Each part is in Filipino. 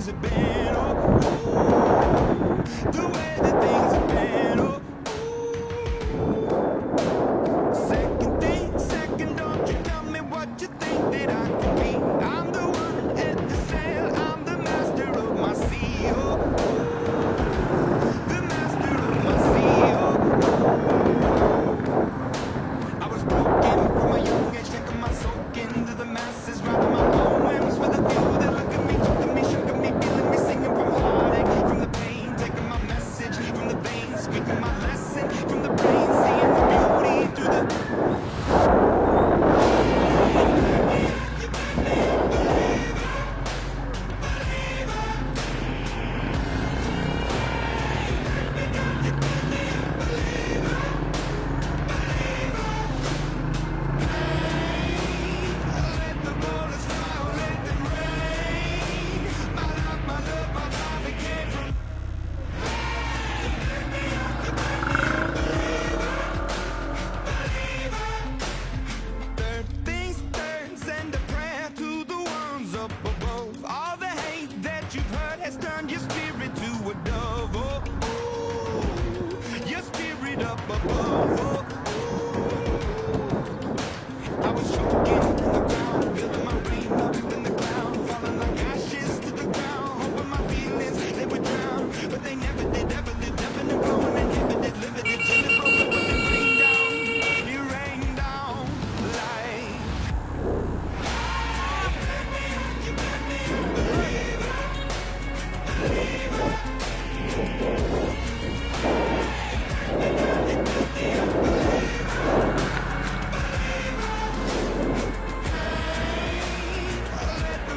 things have been. Oh, the way that things have been. Oh, second, don't you tell me what you think that I can be. I'm the one at the sail, I'm the master of my sea. Oh, the master of my sea. Oh, I was broken from a young age, taking my soak into the masses, writing my poems for the few that look at me, took to me, shook at me, feeling me, singing from heartache, from the pain, taking my message from the veins, speaking my lesson from the brain, seeing the beauty through the.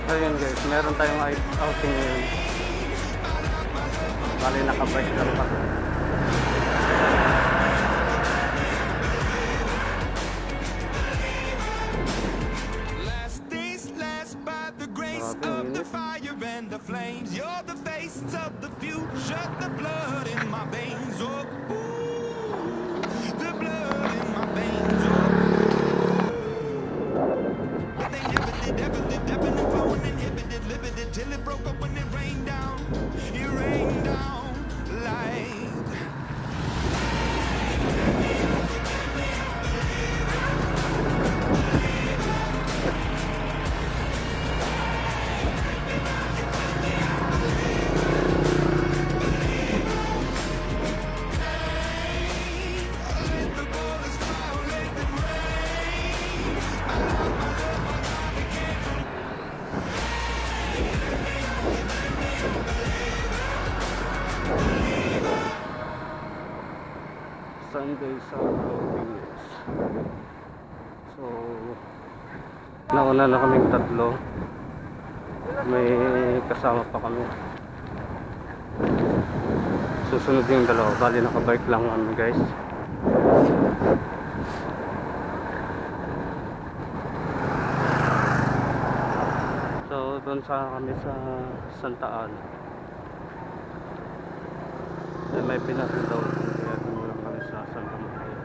Ayun guys, meron tayong outing ngayon. Bali nakabike lang pa. Last days last by the grace of the fire and the flames. You're the face of the future, the blood in my veins. Oh, ooh, the blood in my veins. Oh, but they never did, ever lived, ebbing and flowing, inhibited, limited, till it broke up when it rained down. It rained down like. Sunday sa Philippines. So, nauna na kaming tatlo. May kasama pa kami. Susunod yung dalawa. Bali nakabike lang kami guys. So, doon sa kami sa Santa Ana. May pinatid daw. Kaya doon lang kami sa Santa Maria.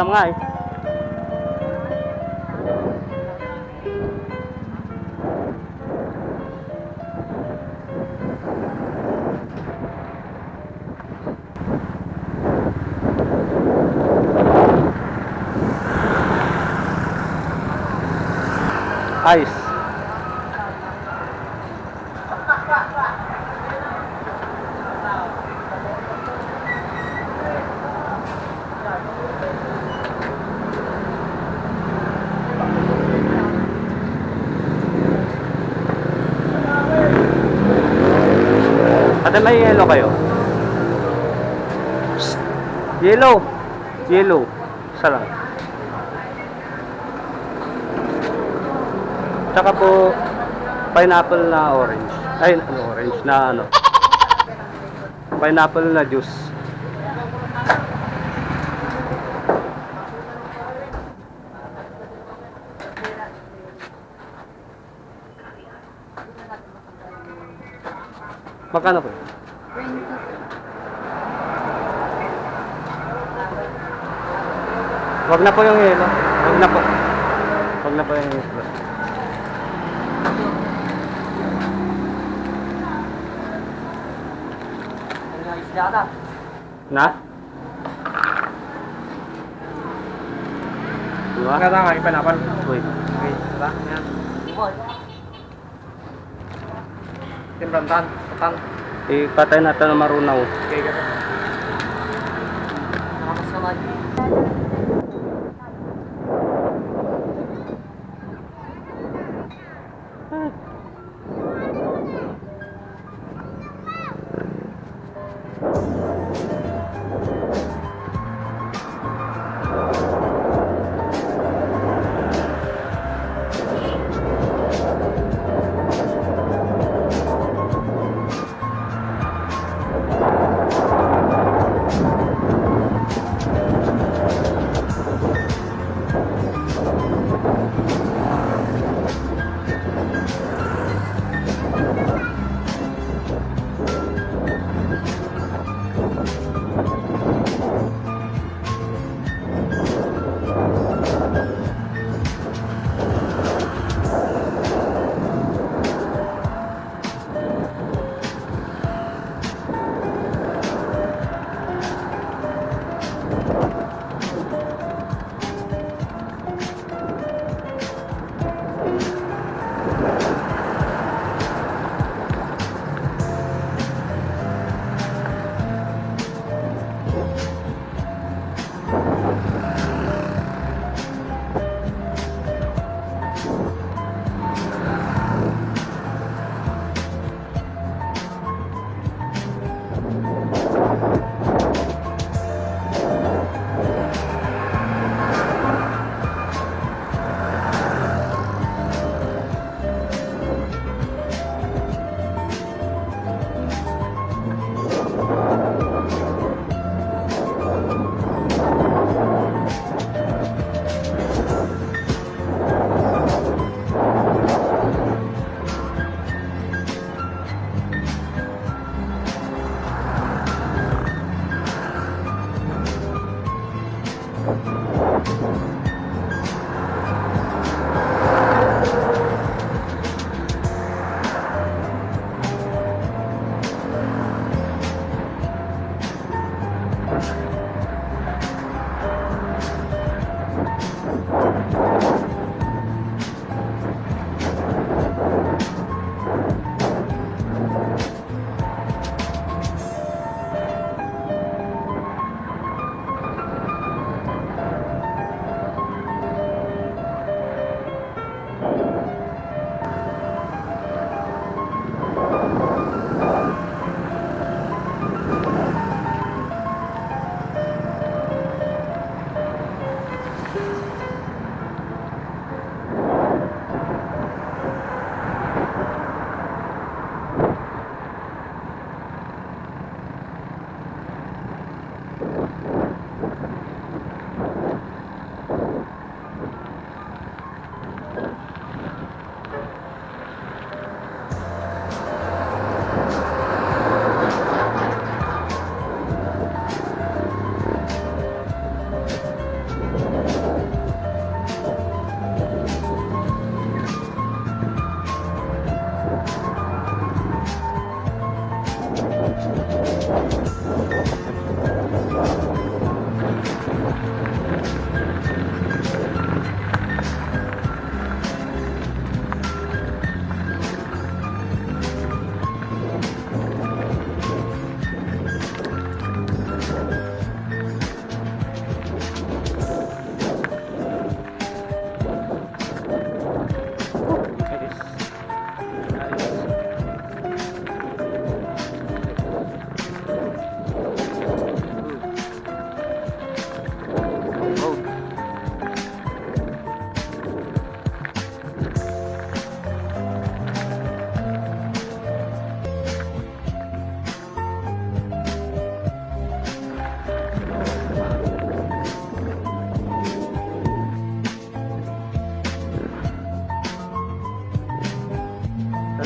alam nga eh. Ice. Ate, may yellow kayo? Psst. Yellow. Yellow. Isa lang. Tsaka po, pineapple na orange. Ay, orange na ano. Pineapple na juice. Magkano po? Wag na po yung yelo. Wag na po. Wag na po yung yelo. Na? Diba? Enggak tahu, ipan apa? Uy. Oke, lah, ya. Tim rentan, ketan. Ipatay natin na marunaw. Oke, gitu. Makasih lagi.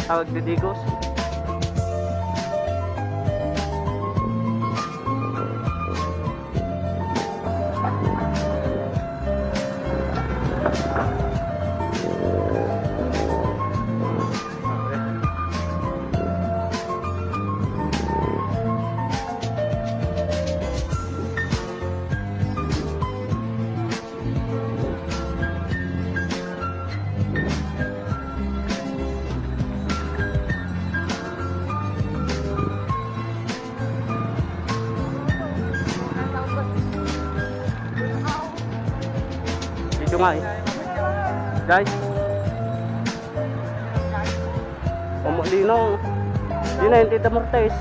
Tawag didigos. Dito nga eh. Guys. Pamulino. Di na yung Tita Mortes.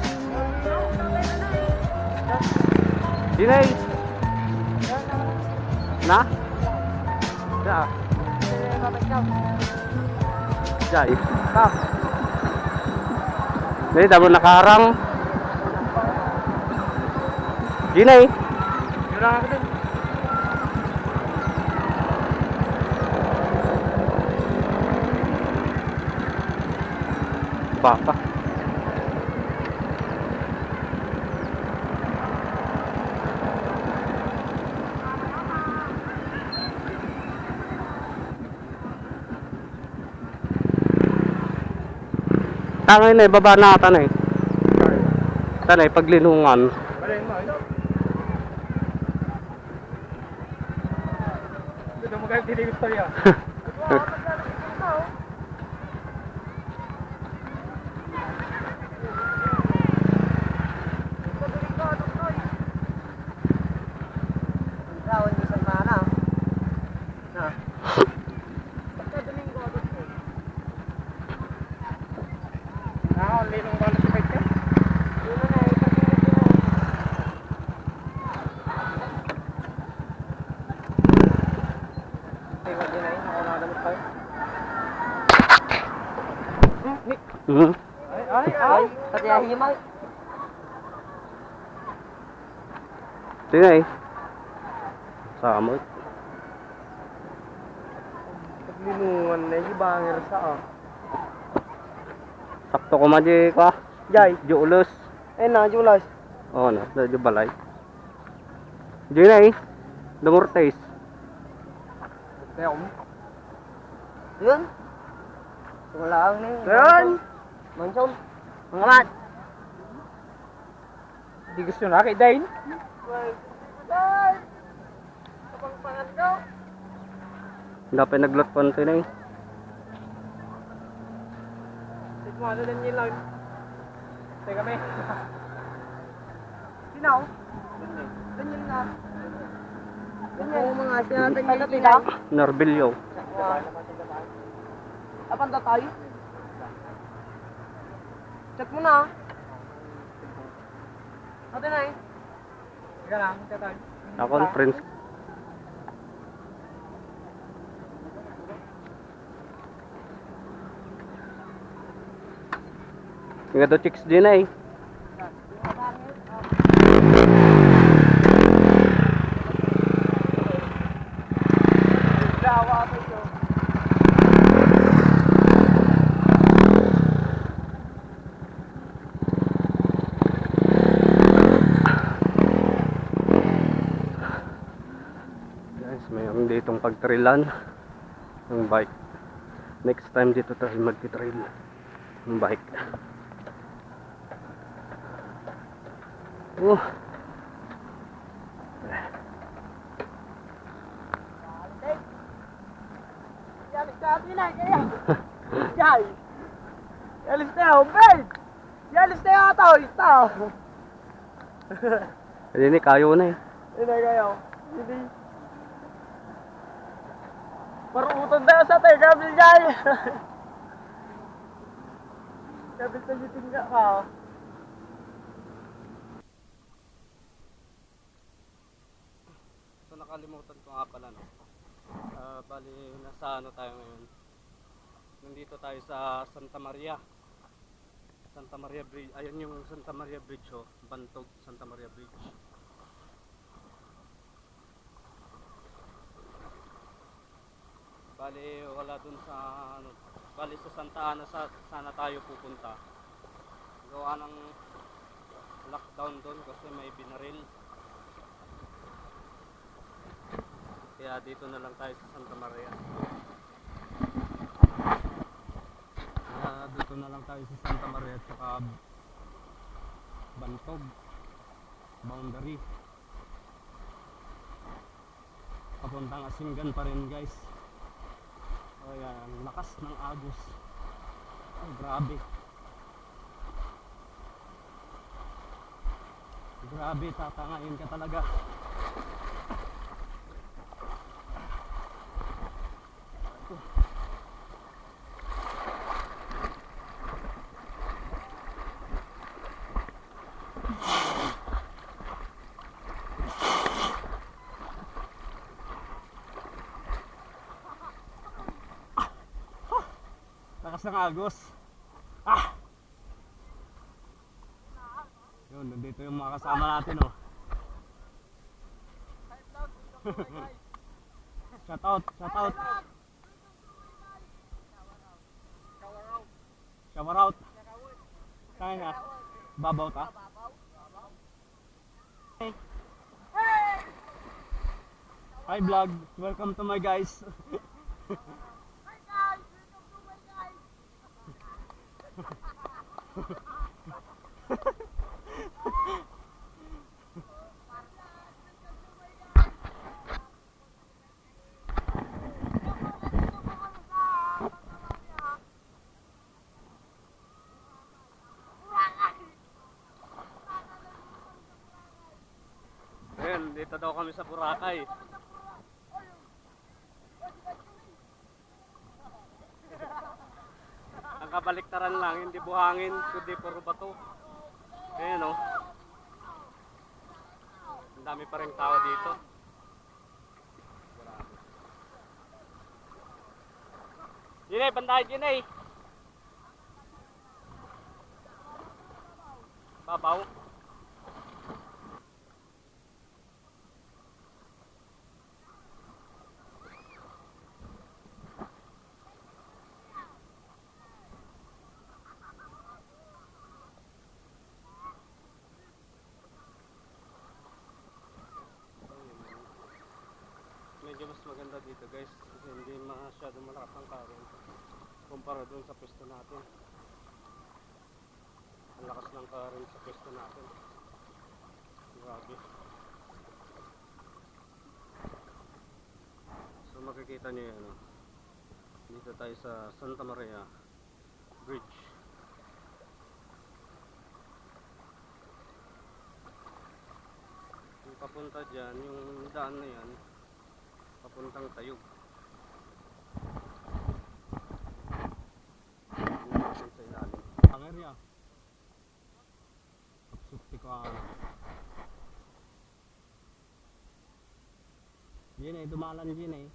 Di na eh. Na? Ya. Jai. Dito tamo nakarang. Di na eh. Jurang ako din. Baka. Tangay na, baba na tanay. Tanay, paglinungan. Balay mo. Ito mo kayo tinig istorya. Linong balot sa pagka. Ay, pati ahimay. Tingnan eh. Samot. Paglinungan na yung banger sa Sakto ko maji ka. Jai. Juulos. Na, Julas. Oo na, medyo balay. Diyan na eh. Dumortes. Kaya mo? Yun. Wala ang Yun. Mansyon. Mga mat. Di gusto na kay Dain. Kapangpangan ko. Dapat naglot pa nito na eh. Mo ano din yun lang. Teka kami. Sinaw? Ganyan nga. Ganyan mga sinatang yun lang. Narbilyo. Apan na tayo? Check mo na. Ate na eh. Teka lang, check tayo. Na-conference. Nga to chicks din eh. Dawa ako ito. Guys, mayroon ditong pagtrilan ng bike. Next time dito tayo magti-trail ng bike. Yalis na atin na kaya. Yay. Yalis na ako, babe. Yalis na yata ako, ito. Hindi ni kayo na eh. Hindi kayo. Hindi. Maruutan tayo sa tayo, kabil jay. Kabil sa jiting ka. So nakalimutan ko nga pala no. Bali nasa ano tayo ngayon. Nandito tayo sa Santa Maria. Santa Maria Bridge. Ayun yung Santa Maria Bridge oh. Bantog Santa Maria Bridge. Bali wala dun sa ano Bali sa Santa Ana sana tayo pupunta. Gawa ng lockdown doon kasi may binaril. Kaya dito na lang tayo sa Santa Maria. Dito na lang tayo sa Santa Maria at saka Bantog boundary papuntang Asingan pa rin guys. Ayan, lakas ng agos. Ay, grabe. Grabe, tatangayin ka talaga. Lakas ng agos. Yun, nandito yung mga kasama natin, oh. Shout out, shout out. Shower out. Kaya nga. Babaw ta. Hey. Hi vlog. Welcome to my guys. Ayun, dito daw kami sa Boracay. Ang kabaliktaran lang, hindi buhangin, kundi puro bato. Ayan, oh. Ang dami pa rin tao dito. Ginay, banday, Ginay. Babaw. Medyo mas maganda dito guys kasi hindi masyado malakas ang current kumpara doon sa pwesto natin. Ang lakas ng current sa pwesto natin. Grabe. So makikita niyo yan, oh. Dito tayo sa Santa Maria Bridge. Yung papunta dyan, yung daan na yan papuntang Tayug. Sa ilalim. Ang area. Kapsukti ko ang Gina, dumalan Gina eh.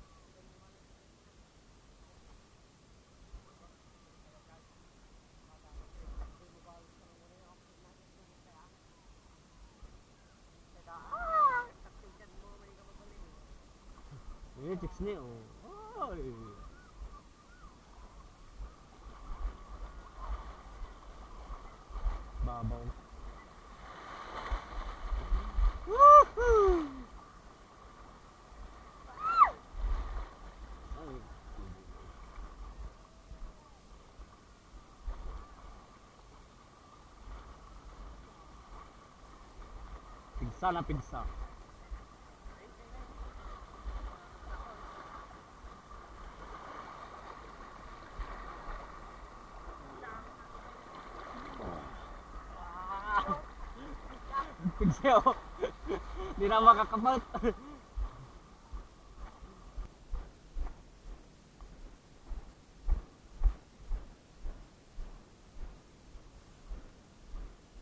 Ini chicks ni, oh. Ay. Babaw. Woohoo! Ay. Pigsa na pigsa. Pigsa, oh. Hindi na makakabot.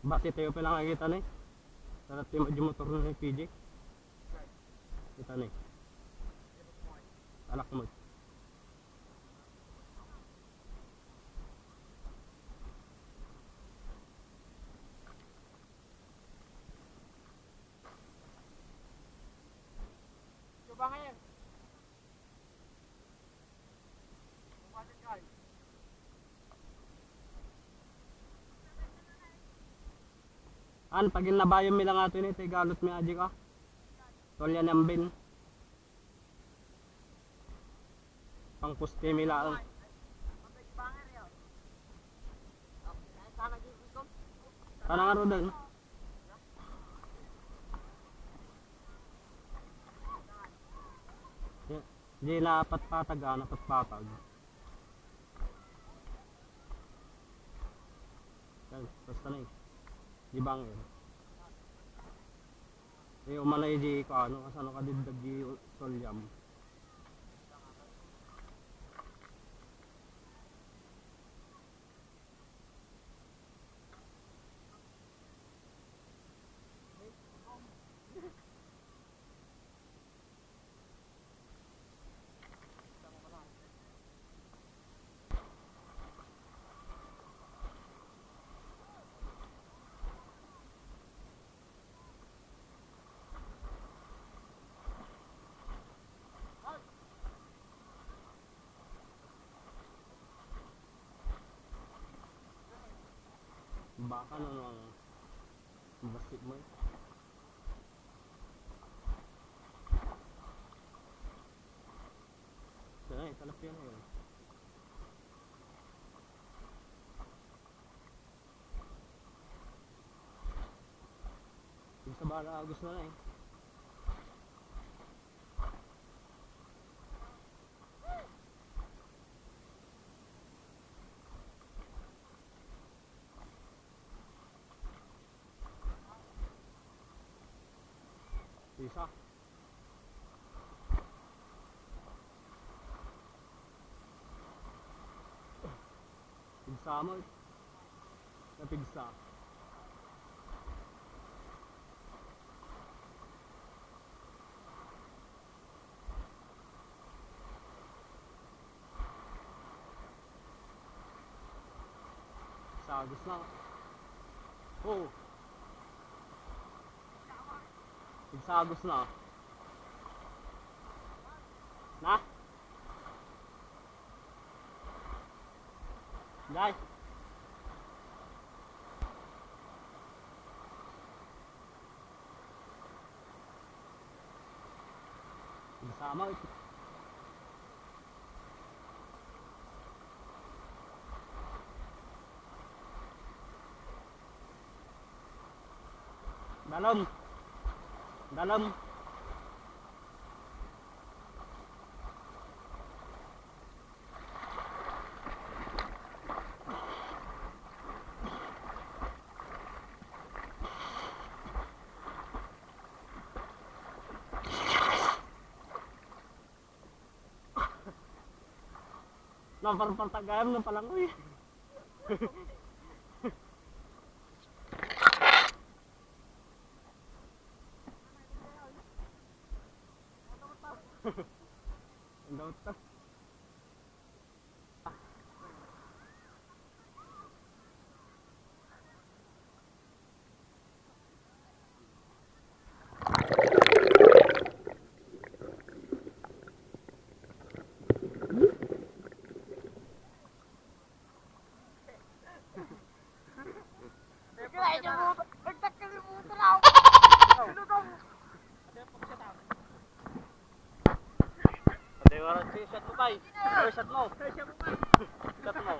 Bakit tayo pa lang nakikita na eh? Sarap yung motor na PJ. Kita na eh. Alak mo. Coba ngayon. Kumain guys. An, pag nabayo mi lang ato ni, galot mi aji ka. Tolya nambin. Pang puste mi lang. Tanang aro din. Di napat patag, napat patag. Yan, basta na eh. Di bangin. Eh, umalay di ko ano, kasano ka dindag di solyam. Baka nang basit mo eh. Sana eh, talap yan eh. Yung sa bala agos na eh. Isa. Pigsa mo eh. Napigsa. Sagos na. Oh. Pigsagos na. Na? Guys. Bersama itu. Dalam. Dalam. Parang pantagayam ng palangoy. Ang daot ka. Shot mo kay. Shot mo. Shot mo.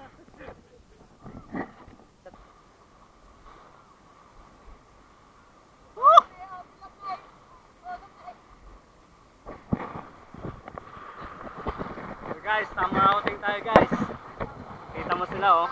So guys, summer outing tayo guys. Kita mo sila oh.